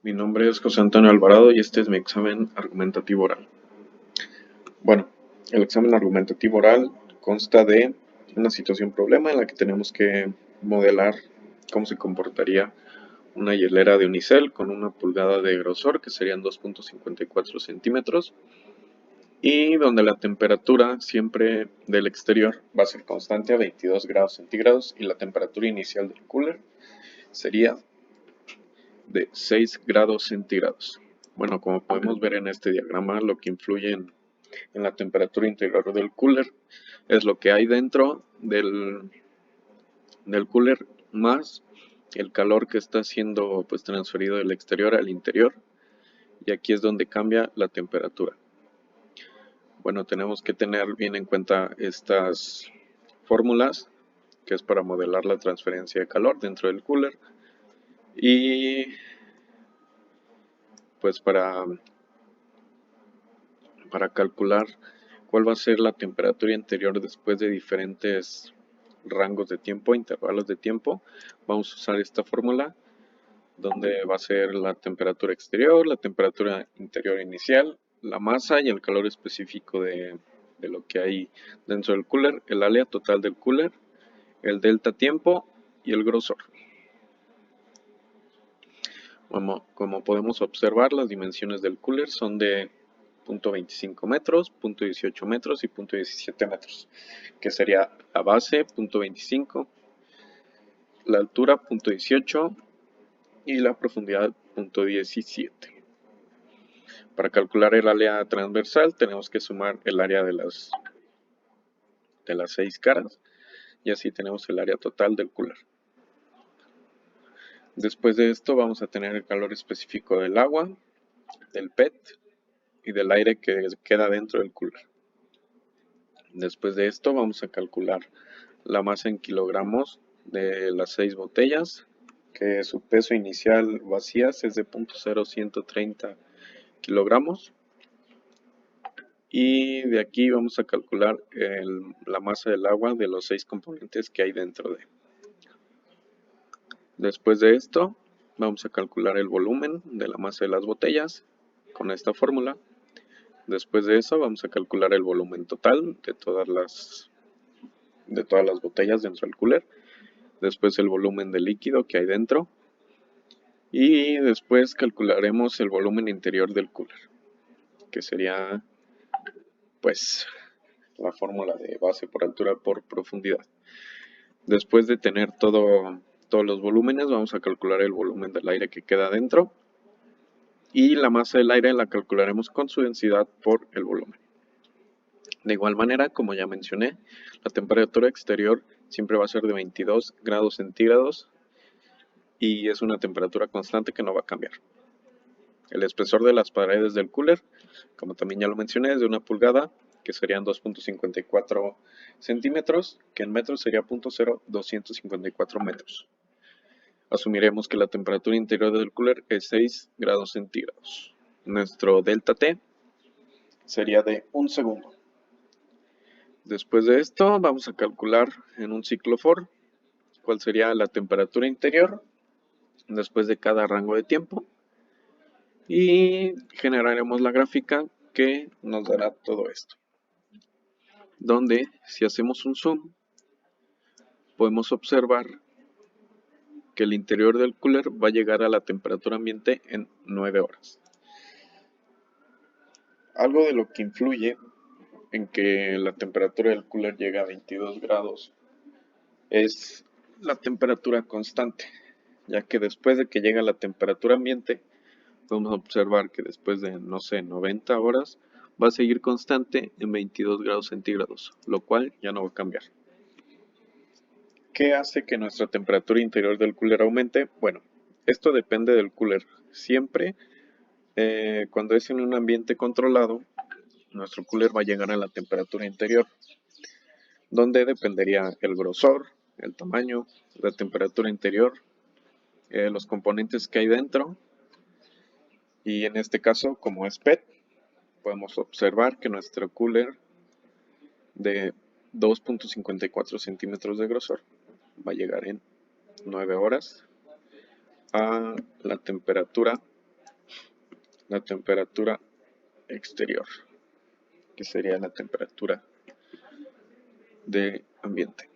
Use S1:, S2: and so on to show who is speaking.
S1: Mi nombre es José Antonio Alvarado y este es mi examen argumentativo oral. Bueno, el examen argumentativo oral consta de una situación problema en la que tenemos que modelar cómo se comportaría una hielera de unicel con 1 pulgada de grosor, que serían 2.54 centímetros, y donde la temperatura siempre del exterior va a ser constante a 22 grados centígrados y la temperatura inicial del cooler sería de 6 grados centígrados. Bueno, como podemos ver en este diagrama, lo que influye en la temperatura interior del cooler es lo que hay dentro del cooler más el calor que está siendo pues transferido del exterior al interior, y aquí es donde cambia la temperatura. Bueno, tenemos que tener bien en cuenta estas fórmulas, que es para modelar la transferencia de calor dentro del cooler, y pues para calcular cuál va a ser la temperatura interior después de diferentes rangos de tiempo, intervalos de tiempo. Vamos a usar esta fórmula donde va a ser la temperatura exterior, la temperatura interior inicial, la masa y el calor específico de lo que hay dentro del cooler, el área total del cooler, el delta tiempo y el grosor. Como podemos observar, las dimensiones del cooler son de 0.25 metros, 0.18 metros y 0.17 metros, que sería la base 0.25, la altura 0.18 y la profundidad 0.17. Para calcular el área transversal tenemos que sumar el área de las 6 caras, y así tenemos el área total del cooler. Después de esto vamos a tener el calor específico del agua, del PET y del aire que queda dentro del cooler. Después de esto vamos a calcular la masa en kilogramos de las 6 botellas, que su peso inicial vacías es de 0.0130 kilogramos. Y de aquí vamos a calcular la masa del agua de los 6 componentes que hay dentro de. Después de esto vamos a calcular el volumen de la masa de las botellas con esta fórmula. Después de eso vamos a calcular el volumen total de todas las botellas dentro del cooler. Después el volumen de líquido que hay dentro. Y después calcularemos el volumen interior del cooler, que sería pues la fórmula de base por altura por profundidad. Después de tener todos los volúmenes, vamos a calcular el volumen del aire que queda dentro, y la masa del aire la calcularemos con su densidad por el volumen. De igual manera, como ya mencioné, la temperatura exterior siempre va a ser de 22 grados centígrados y es una temperatura constante que no va a cambiar. El espesor de las paredes del cooler, como también ya lo mencioné, es de 1 pulgada, que serían 2.54 centímetros, que en metros sería 0.0254 metros. Asumiremos que la temperatura interior del cooler es 6 grados centígrados. Nuestro delta T sería de 1 segundo. Después de esto vamos a calcular en un ciclo for cuál sería la temperatura interior después de cada rango de tiempo, y generaremos la gráfica que nos dará todo esto, donde si hacemos un zoom podemos observar que el interior del cooler va a llegar a la temperatura ambiente en 9 horas. Algo de lo que influye en que la temperatura del cooler llegue a 22 grados es la temperatura constante, ya que después de que llega a la temperatura ambiente podemos observar que después de, no sé, 90 horas va a seguir constante en 22 grados centígrados, lo cual ya no va a cambiar. ¿Qué hace que nuestra temperatura interior del cooler aumente? Bueno, esto depende del cooler. Siempre, cuando es en un ambiente controlado, nuestro cooler va a llegar a la temperatura interior, donde dependería el grosor, el tamaño, la temperatura interior, los componentes que hay dentro. Y en este caso, como es PET, podemos observar que nuestro cooler de 2.54 centímetros de grosor va a llegar en 9 horas a la temperatura la temperatura exterior, que sería la temperatura de ambiente.